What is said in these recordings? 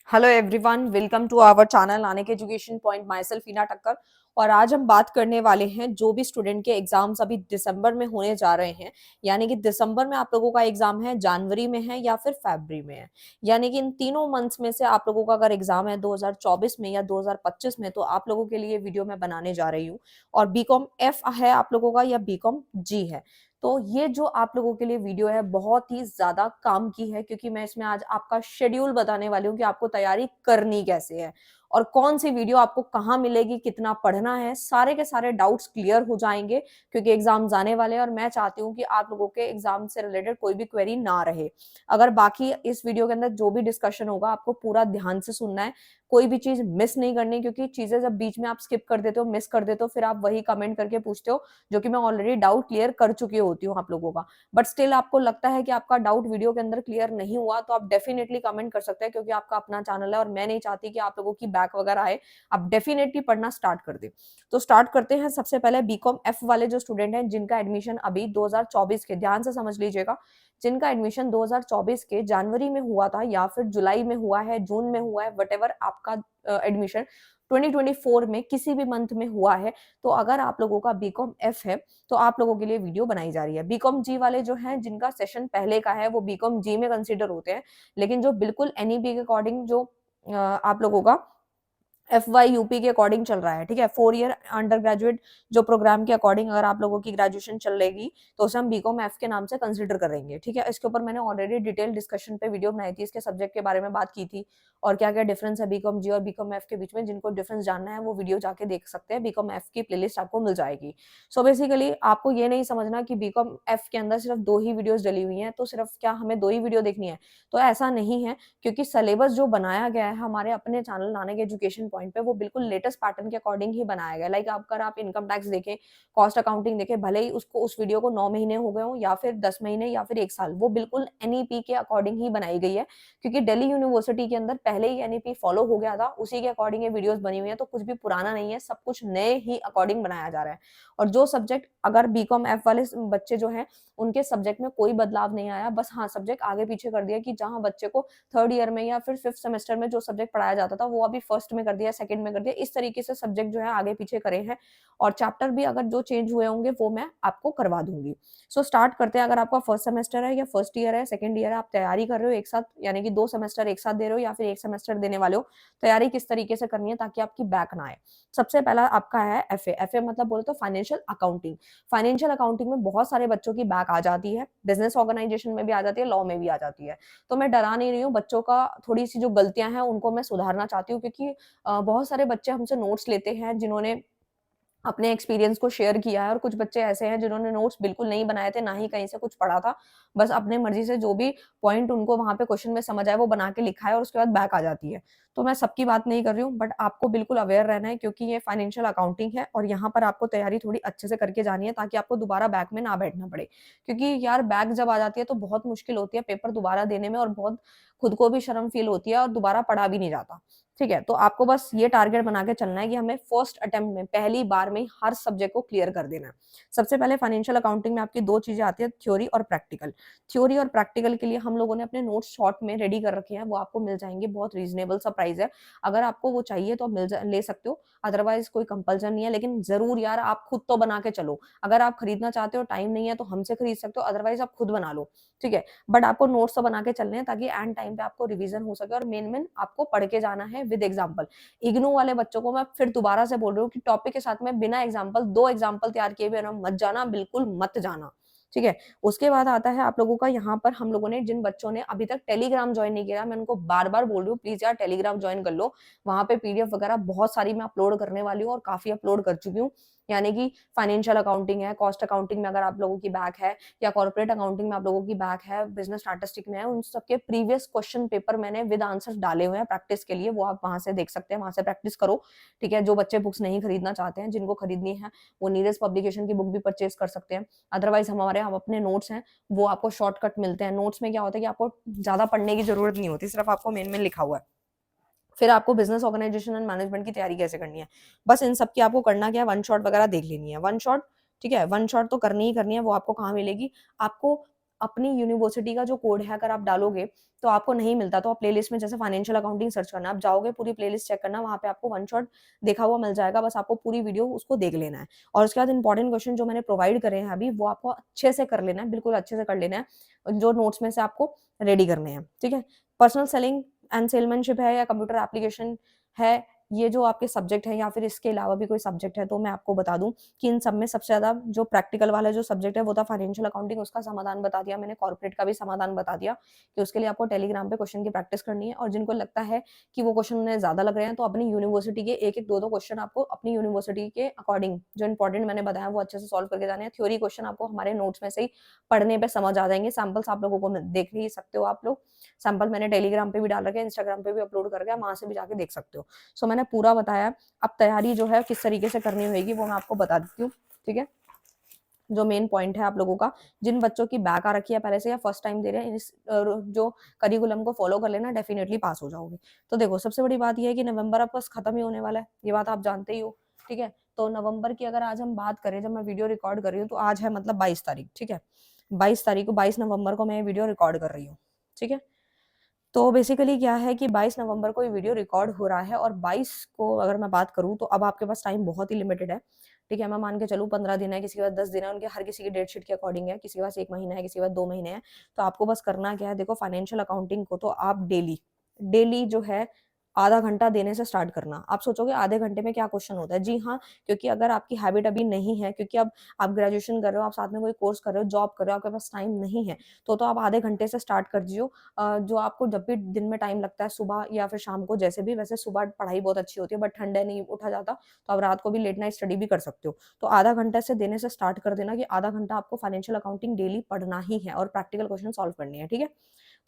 Hello everyone, welcome to our channel Nanak education point. Myself Heena Thakkar. और आज हम बात करने वाले हैं जो भी स्टूडेंट के एग्जाम्स अभी दिसंबर में होने जा रहे हैं। यानी कि दिसंबर में आप लोगों का एग्जाम है, जनवरी में है या फिर फरवरी में है। यानी कि इन तीनों मंथ्स में से आप लोगों का अगर एग्जाम है 2024 में या 2025 में, तो आप लोगों के लिए वीडियो मैं बनाने जा रही हूँ। और बीकॉम एफ है आप लोगों का या बीकॉम जी है। तो ये जो आप लोगों के लिए वीडियो है बहुत ही ज्यादा काम की है, क्योंकि मैं इसमें आज आपका शेड्यूल बताने वाली हूँ कि आपको तैयारी करनी कैसे है और कौन सी वीडियो आपको कहाँ मिलेगी, कितना पढ़ना है। सारे के सारे डाउट्स क्लियर हो जाएंगे, क्योंकि एग्जाम आने वाले हैं और मैं चाहती हूँ कि आप लोगों के एग्जाम से रिलेटेड कोई भी क्वेरी ना रहे। अगर बाकी इस वीडियो के अंदर जो भी डिस्कशन होगा आपको पूरा ध्यान से सुनना है, कोई भी चीज मिस नहीं करनी, क्योंकि चीजें जब बीच में आप स्किप कर देते हो, मिस कर देते हो, फिर आप वही कमेंट करके पूछते हो, जो कि मैं ऑलरेडी डाउट क्लियर कर चुकी होती हूँ आप लोगों का। बट स्टिल आपको लगता है कि आपका डाउट वीडियो के अंदर क्लियर नहीं हुआ, तो आप डेफिनेटली कमेंट कर सकते हैं, क्योंकि आपका अपना चैनल है और मैं नहीं चाहती कि आप लोगों की बैक वगैरह आए। आप डेफिनेटली पढ़ना स्टार्ट कर दे। तो स्टार्ट करते हैं। सबसे पहले बीकॉम एफ वाले जो स्टूडेंट हैं जिनका एडमिशन अभी 2024 के, ध्यान से समझ लीजिएगा, जिनका एडमिशन 2024 के जनवरी में हुआ था या फिर जुलाई में हुआ है, जून में हुआ है, वटेवर आपका एडमिशन 2024 में किसी भी मंथ में हुआ है, तो अगर आप लोगों का बीकॉम एफ है तो आप लोगों के लिए वीडियो बनाई जा रही है। बीकॉम जी वाले जो हैं जिनका सेशन पहले का है वो बीकॉम जी में कंसीडर होते हैं, लेकिन जो बिल्कुल एनईपी के अकॉर्डिंग जो आप लोगों का एफ वाई यूपी के अकॉर्डिंग चल रहा है, ठीक है, 4 ईयर अंडर ग्रेजुएट जो प्रोग्राम के अकॉर्डिंग अगर आप लोगों की ग्रेजुएशन चल रहेगी तो उसे हम बीकॉम एफ के नाम से कंसिडर करेंगे, ठीक है। इसके ऊपर मैंने ऑलरेडी डिटेल डिस्कशन पे वीडियो बनाई थी, इसके सब्जेक्ट के बारे में बात की थी और क्या क्या डिफरेंस है बीकॉम जी और बीकॉम एफ के बीच में। जिनको डिफरेंस जानना है वो वीडियो जाके देख सकते हैं, बीकॉम एफ की प्लेलिस्ट आपको मिल जाएगी। सो बेसिकली आपको ये नहीं समझना कि बीकॉम एफ के अंदर सिर्फ 2 ही वीडियोस डली हुई हैं, तो सिर्फ क्या हमें 2 ही वीडियो देखनी है, तो ऐसा नहीं है। क्योंकि सिलेबस जो बनाया गया है हमारे अपने चैनल नानक एजुकेशन पॉइंट पे, वो बिल्कुल लेटेस्ट पैटर्न के अकॉर्डिंग ही बनाया गया। लाइक अगर आप इनकम टैक्स देखें, कॉस्ट अकाउंटिंग देखें, भले ही उसको उस वीडियो को 9 महीने हो गए हो या फिर 10 महीने या फिर 1 साल, वो बिल्कुल एनईपी के अकॉर्डिंग ही बनाई गई है। क्योंकि दिल्ली यूनिवर्सिटी के अंदर पहले ही एनईपी फॉलो हो गया था, उसी के अकॉर्डिंग ये वीडियोस बनी हुई है, तो कुछ भी पुराना नहीं है, सब कुछ नए ही अकॉर्डिंग बनाया जा रहा है। और जो सब्जेक्ट अगर बीकॉम एफ वाले बच्चे जो है उनके सब्जेक्ट में कोई बदलाव नहीं आया, बस हाँ सब्जेक्ट आगे पीछे कर दिया, कि जहां बच्चे को 3rd ईयर में या फिर 5th सेमेस्टर में जो सब्जेक्ट पढ़ाया जाता था वो अभी फर्स्ट में कर दिया, सेकंड में कर दिया, इस तरीके से सब्जेक्ट जो है आगे पीछे करे हैं। और चैप्टर भी अगर जो चेंज हुए होंगे वो मैं आपको करवा दूंगी। सो स्टार्ट करते हैं। अगर आपका फर्स्ट सेमेस्टर है या फर्स्ट ईयर है, सेकंड ईयर है, आप तैयारी कर रहे हो एक साथ, यानी कि 2 सेमेस्टर एक साथ दे रहे हो या फिर 1 सेमेस्टर देने वाले हो, तैयारी किस तरीके से करनी है ताकि आपकी बैक ना आए। सबसे पहला आपका है एफ ए मतलब बोले तो फाइनेंशियल अकाउंटिंग। फाइनेंशियल अकाउंटिंग में बहुत सारे बच्चों की बैक आ जाती है, बिजनेस ऑर्गेनाइजेशन में भी आ जाती है, लॉ में भी आ जाती है। तो मैं डरा नहीं रही हूँ, बच्चों का थोड़ी सी जो गलतियां हैं उनको मैं सुधारना चाहती हूँ, क्योंकि बहुत सारे बच्चे हमसे नोट्स लेते हैं जिन्होंने अपने एक्सपीरियंस को शेयर किया है, और कुछ बच्चे ऐसे हैं जिन्होंने नोट्स बिल्कुल नहीं बनाए थे, ना ही कहीं से कुछ पढ़ा था, बस अपने मर्जी से जो भी पॉइंट उनको वहां पे क्वेश्चन में समझ आए वो बना के लिखा है और उसके बाद बैक आ जाती है। तो मैं सबकी बात नहीं कर रही हूँ, बट आपको बिल्कुल अवेयर रहना है, क्योंकि ये फाइनेंशियल अकाउंटिंग है और यहाँ पर आपको तैयारी थोड़ी अच्छे से करके जानी है ताकि आपको दोबारा बैक में ना बैठना पड़े। क्योंकि यार बैक जब आ जाती है तो बहुत मुश्किल होती है पेपर दोबारा देने में, और बहुत खुद को भी शर्म फील होती है और दोबारा पढ़ा भी नहीं जाता। ठीक है, तो आपको बस ये टारगेट बना के चलना है कि हमें फर्स्ट अटेम्प्ट में, पहली बार में हर सब्जेक्ट को क्लियर कर देना है। सबसे पहले फाइनेंशियल अकाउंटिंग में आपकी 2 चीजें आती है, थ्योरी और प्रैक्टिकल। थ्योरी और प्रैक्टिकल के लिए हम लोगों ने अपने नोट्स शॉर्ट में रेडी कर रखे हैं, वो आपको मिल जाएंगे, बहुत रीजनेबल सा प्राइस है। अगर आपको वो चाहिए तो आप ले सकते हो, अदरवाइज कोई कंपल्सन नहीं है। लेकिन जरूर यार आप खुद तो बना के चलो, अगर आप खरीदना चाहते हो, टाइम नहीं है तो हमसे खरीद सकते हो, अदरवाइज आप खुद बना लो, ठीक है। बट आपको नोट्स तो बना के चलने हैं ताकि एंड टाइम पे आपको रिवीजन हो सके, और मेन मेन आपको पढ़ के जाना है विद एग्जाम्पल। इग्नू वाले बच्चों को मैं फिर दोबारा से बोल रही हूँ कि टॉपिक के साथ में बिना एग्जाम्पल, 2 एग्जाम्पल तैयार किए बिना मत जाना, बिल्कुल मत जाना, ठीक है। उसके बाद आता है आप लोगों का, यहाँ पर हम लोगों ने जिन बच्चों ने अभी तक टेलीग्राम ज्वाइन नहीं किया, मैं उनको बार बार बोल रही हूँ प्लीज यार टेलीग्राम ज्वाइन कर लो। वहां पे पीडीएफ वगैरह बहुत सारी मैं अपलोड करने वाली हूँ और काफी अपलोड कर चुकी हूँ। यानी कि फाइनेंशियल अकाउंटिंग है, कॉस्ट अकाउंटिंग में अगर आप लोगों की बैक है, या कॉर्पोरेट अकाउंटिंग में आप लोगों की बैक है, बिजनेस स्टैटिस्टिक में है, उन सबके प्रीवियस क्वेश्चन पेपर मैंने विद आंसर्स डाले हुए हैं प्रैक्टिस के लिए, वो आप वहां से देख सकते हैं, वहां से प्रैक्टिस करो, ठीक है। जो बच्चे बुक्स नहीं खरीदना चाहते हैं, जिनको खरीदनी है, वो नीरज पब्लिकेशन की बुक भी परचेज कर सकते हैं। अदरवाइज हमारे हम अपने नोट्स हैं वो आपको शॉर्टकट मिलते हैं। नोट्स में क्या होता है कि आपको ज्यादा पढ़ने की जरूरत नहीं होती, सिर्फ आपको मेन मेन लिखा हुआ है। फिर आपको बिजनेस ऑर्गेनाइजेशन एंड मैनेजमेंट की तैयारी कैसे करनी है, बस इन सब की आपको करना क्या है, वन शॉट वगैरह देख लेनी है, वन शॉट, ठीक है। वन शॉट तो करनी ही करनी है, वो आपको कहाँ मिलेगी, आपको अपनी यूनिवर्सिटी का जो कोड है अगर आप डालोगे तो आपको नहीं मिलता, तो आप प्लेलिस्ट में जैसे फाइनेंशियल अकाउंटिंग सर्च करना, आप जाओगे पूरी प्लेलिस्ट चेक करना, वहाँ पे आपको वन शॉट देखा हुआ मिल जाएगा, बस आपको पूरी वीडियो उसको देख लेना है। और उसके बाद इंपॉर्टेंट क्वेश्चन जो मैंने प्रोवाइड करे हैं अभी, वो आपको अच्छे से कर लेना है, बिल्कुल अच्छे से कर लेना है, जो नोट्स में से आपको रेडी करने हैं, ठीक है। पर्सनल सेलिंग एंड सेलमैनशिप है या कंप्यूटर एप्लीकेशन है, ये जो आपके सब्जेक्ट है या फिर इसके अलावा भी कोई सब्जेक्ट है, तो मैं आपको बता दूं कि इन सब में सबसे ज्यादा जो प्रैक्टिकल वाला जो सब्जेक्ट है वो था फाइनेंशियल अकाउंटिंग, उसका समाधान बता दिया मैंने, कॉर्पोरेट का भी समाधान बता दिया कि उसके लिए आपको टेलीग्राम पे क्वेश्चन की प्रैक्टिस करनी है। और जिनको लगता है कि वो क्वेश्चन उन्हें ज्यादा लग रहे हैं, तो अपनी यूनिवर्सिटी के एक एक दो दो क्वेश्चन आपको अपनी यूनिवर्सिटी के अकॉर्डिंग जो इंपॉर्टेंट मैंने बताया वो अच्छे से सॉल्व करके जाने हैं। थ्योरी क्वेश्चन आपको हमारे नोट्स में से ही पढ़ने पे समझ आ जाएंगे, सैंपल्स आप लोगों को देख ही सकते हो, आप लोग सैंपल मैंने टेलीग्राम पे भी डाल रखे हैं, इंस्टाग्राम पे भी अपलोड करके वहां से भी जाके देख सकते हो। सो मैंने पूरा बताया। अब तैयारी जो है किस तरीके से करनी होगी वो मैं आपको बता देती हूँ, ठीक है। जो मेन पॉइंट है आप लोगों का, जिन बच्चों की बैक आ रखी है पहले से या फर्स्ट टाइम दे रहे हैं, इस जो करिकुलम को फॉलो कर लेना, डेफिनेटली पास हो जाओगे। तो देखो सबसे बड़ी बात यह है कि नवंबर अब बस खत्म ही होने वाला है, ये बात आप जानते ही हो, ठीक है। तो नवंबर की अगर आज हम बात करें, जब मैं वीडियो रिकॉर्ड कर रही हूँ तो आज है मतलब 22 तारीख, ठीक है। 22 तारीख को, 22 नवंबर को मैं ये वीडियो रिकॉर्ड कर रही हूँ, ठीक है। तो बेसिकली क्या है कि 22 नवंबर को ये वीडियो रिकॉर्ड हो रहा है और 22 को अगर मैं बात करूँ तो अब आपके पास टाइम बहुत ही लिमिटेड है, ठीक है। मैं मान के चलूँ 15 दिन है, किसी के पास 10 दिन है, उनके हर किसी की डेट शीट के अकॉर्डिंग है, किसी के पास 1 महीना है, किसी के पास 2 महीने हैं। तो आपको बस करना क्या है, देखो फाइनेंशियल अकाउंटिंग को तो आप डेली डेली जो है आधा घंटा देने से स्टार्ट करना। आप सोचोगे आधे घंटे में क्या क्वेश्चन होता है, जी हाँ, क्योंकि अगर आपकी हैबिट अभी नहीं है, क्योंकि अब आप ग्रेजुएशन कर रहे हो, आप साथ में कोई कोर्स कर रहे हो, जॉब कर रहे हो, आपके पास टाइम नहीं है, तो आप आधे घंटे से स्टार्ट कर दीजिए। जो आपको जब भी दिन में टाइम लगता है, सुबह या फिर शाम को, जैसे भी, वैसे सुबह पढ़ाई बहुत अच्छी होती है बट ठंडे नहीं उठा जाता, तो आप रात को भी लेट नाइट स्टडी भी कर सकते हो। तो आधा घंटे से देने से स्टार्ट कर देना कि आधा घंटा आपको फाइनेंशियल अकाउंटिंग डेली पढ़ना ही है और प्रैक्टिकल क्वेश्चन सॉल्व करनी है, ठीक है।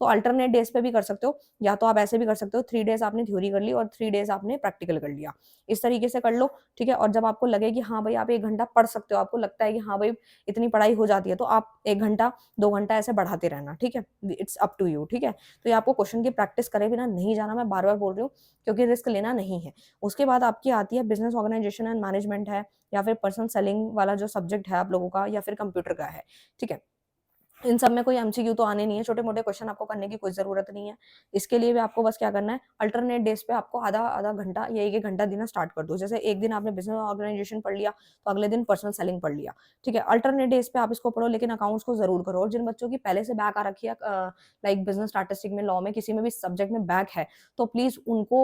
तो अल्टरनेट डेज पे भी कर सकते हो, या तो आप ऐसे भी कर सकते हो 3 डेज आपने थ्योरी कर ली और 3 डेज आपने प्रैक्टिकल कर लिया, इस तरीके से कर लो, ठीक है। और जब आपको लगे कि हाँ भाई आप 1 घंटा पढ़ सकते हो, आपको लगता है कि हाँ भाई इतनी पढ़ाई हो जाती है, तो आप 1 घंटा 2 घंटा ऐसे बढ़ाते रहना, ठीक है। इट्स अप टू यू, ठीक है। तो ये आपको क्वेश्चन की प्रैक्टिस करे बिना नहीं जाना, मैं बार बार बोल रही हूँ, क्योंकि रिस्क लेना नहीं है। उसके बाद आपकी आती है बिजनेस ऑर्गेनाइजेशन एंड मैनेजमेंट है, या फिर पर्सनल सेलिंग वाला जो सब्जेक्ट है आप लोगों का, या फिर कंप्यूटर का है, ठीक है। इन सब में कोई एमसीक्यू तो आने नहीं है, छोटे-मोटे क्वेश्चन आपको करने की कोई ज़रूरत नहीं है। इसके लिए भी आपको बस क्या करना है, अल्टरनेट डेज़ पे आपको आधा-आधा घंटा या 1-1 घंटा देना स्टार्ट कर दो। जैसे एक दिन आपने बिज़नेस ऑर्गेनाइजेशन पढ़ लिया, तो अगले दिन पर्सनल सेलिंग पढ़ लिया, ठीक है। अल्टरनेट डेज़ पे आप इसको पढ़ो, लेकिन अकाउंट्स को ज़रूर करो। और जिन बच्चों की पहले से बैक आ रखी है लाइक बिज़नेस स्टैटिस्टिक्स में, लॉ में, किसी में भी सब्जेक्ट में बैक है, तो प्लीज़ उनको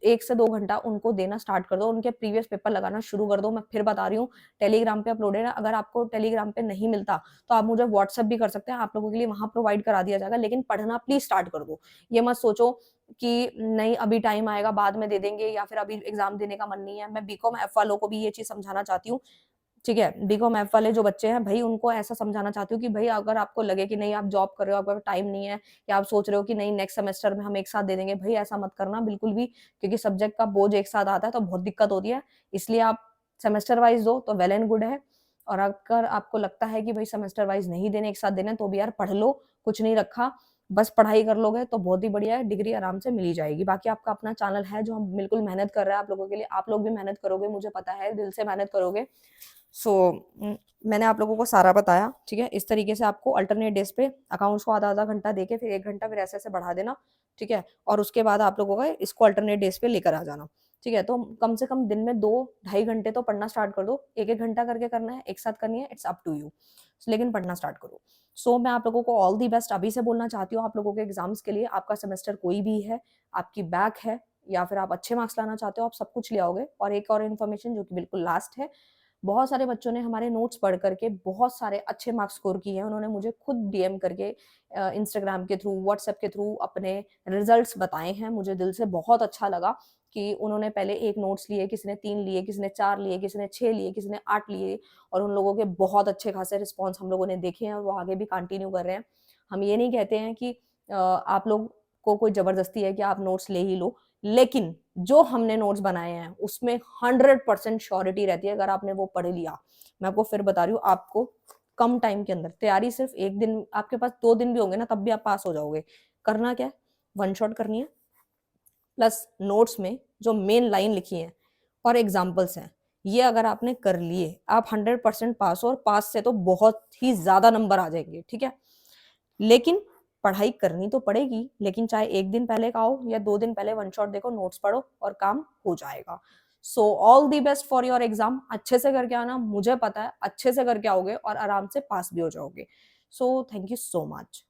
1 से 2 घंटा उनको देना स्टार्ट कर दो, उनके प्रीवियस पेपर लगाना शुरू कर दो। मैं फिर बता रही हूँ, टेलीग्राम पे अपलोडेड है, अगर आपको टेलीग्राम पे नहीं मिलता तो आप मुझे व्हाट्सएप भी कर सकते हैं, आप लोगों के लिए वहाँ प्रोवाइड करा दिया जाएगा, लेकिन पढ़ना प्लीज़ स्टार्ट कर दो। ये मत सोचो कि नहीं अभी टाइम आएगा बाद में दे देंगे, या फिर अभी एग्ज़ाम देने का मन नहीं है। मैं बीकॉम एफ वालों को भी ये चीज़ समझाना चाहती हूँ, ठीक है। बीकॉम एफ वाले जो बच्चे हैं भई, उनको ऐसा समझाना चाहती हूँ कि भई अगर आपको लगे कि नहीं आप जॉब कर रहे हो, आपके पास टाइम नहीं है, या आप सोच रहे हो कि नहीं नेक्स्ट सेमेस्टर में हम एक साथ दे देंगे, भई ऐसा मत करना बिल्कुल भी, क्योंकि सब्जेक्ट का बोझ एक साथ आता है तो बहुत दिक्कत होती है। इसलिए आप सेमेस्टर वाइज़ दो तो वेल एंड गुड है। और अगर आपको लगता है कि भई सेमेस्टर वाइज़ नहीं देने, एक साथ देने हैं, तो भी यार पढ़ लो, कुछ नहीं रखा। बस पढ़ाई कर लोगे तो बहुत ही बढ़िया है, डिग्री आराम से मिल ही जाएगी। बाकी आपका अपना चैनल है जो हम बिल्कुल मेहनत कर रहा है आप लोगों के लिए, आप लोग भी मेहनत करोगे, मुझे पता है, दिल से मेहनत करोगे। सो मैंने आप लोगों को सारा बताया, ठीक है। इस तरीके से आपको अल्टरनेट डेज पे अकाउंट्स को आधा-आधा घंटा देके फिर 1 घंटा फिर ऐसे-ऐसे बढ़ा देना, ठीक है। और उसके बाद आप लोगों का इसको अल्टरनेट डेज पे लेकर आ जाना, ठीक है। तो कम से कम दिन में 2 ढाई घंटे तो पढ़ना स्टार्ट कर दो। 1-1 घंटा करके करना है, एक साथ करनी है, इट्स अप टू यू। लेकिन पढ़ना स्टार्ट करो। सो मैं आप लोगों को ऑल द बेस्ट अभी से बोलना चाहती हूँ आप लोगों के एग्ज़ाम्स के लिए। आपका सेमेस्टर कोई भी है, आपकी बैक है, या फिर आप अच्छे मार्क्स लाना चाहते हो, आप सब कुछ ले आओगे। और एक और इन्फॉर्मेशन जो कि बिल्कुल लास्ट है, बहुत सारे बच्चों ने हमारे नोट्स पढ़ करके बहुत सारे अच्छे मार्क्स स्कोर किए हैं। उन्होंने मुझे खुद डीएम करके इंस्टाग्राम के थ्रू, व्हाट्सएप के थ्रू अपने रिजल्ट्स बताए हैं। मुझे दिल से बहुत अच्छा लगा कि उन्होंने पहले 1 नोट्स लिए, किसी ने 3 लिए, किसी ने 4 लिए, किसी ने 6 लिए, किसी ने 8 लिए, और उन लोगों के बहुत अच्छे खासे रिस्पॉन्स हम लोगों ने देखे हैं और वो आगे भी कंटिन्यू कर रहे हैं। हम ये नहीं कहते हैं कि आप लोग को कोई ज़बरदस्ती है कि आप नोट्स ले ही लो, लेकिन जो हमने नोट्स बनाए हैं उसमें 100% श्योरिटी रहती है अगर आपने वो पढ़ लिया। मैं आपको फिर बता रही हूँ, आपको कम टाइम के अंदर, तैयारी सिर्फ 1 दिन, आपके पास 2 दिन भी होंगे ना तब भी आप पास हो जाओगे। करना क्या है, वन शॉट करनी है, प्लस नोट्स में जो मेन लाइन लिखी है और एग्जाम्पल्स हैं, ये अगर आपने कर लिए, आप 100% पास हो, और पास से तो बहुत ही ज़्यादा नंबर आ जाएंगे, ठीक है। लेकिन पढ़ाई करनी तो पड़ेगी, लेकिन चाहे 1 दिन पहले का हो या 2 दिन पहले वन शॉट देखो, नोट्स पढ़ो और काम हो जाएगा। So all the best for your exam. अच्छे से करके आना, मुझे पता है अच्छे से करके आओगे और आराम से पास भी हो जाओगे। So thank you so much.